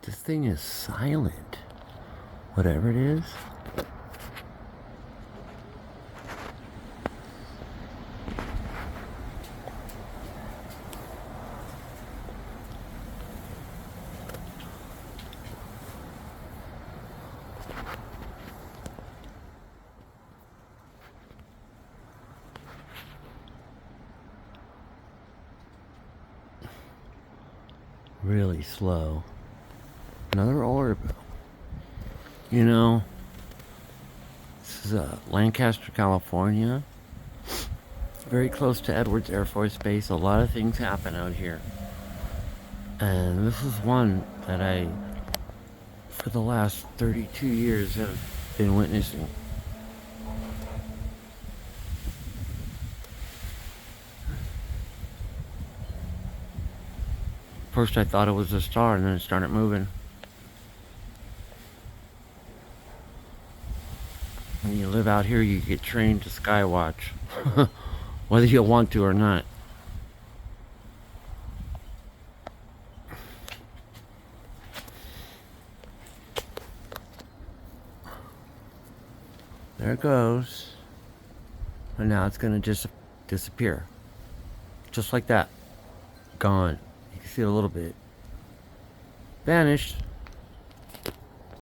This thing is silent. Whatever it is. Really slow. Another orb. You know, this is Lancaster, California. Very close to Edwards Air Force Base. A lot of things happen out here. And this is one that I, for the last 32 years, have been witnessing. First I thought it was a star, and then it started moving. When you live out here, you get trained to skywatch. Whether you want to or not. There it goes. And now it's gonna just disappear. Just like that. Gone. You can see it a little bit. Vanished.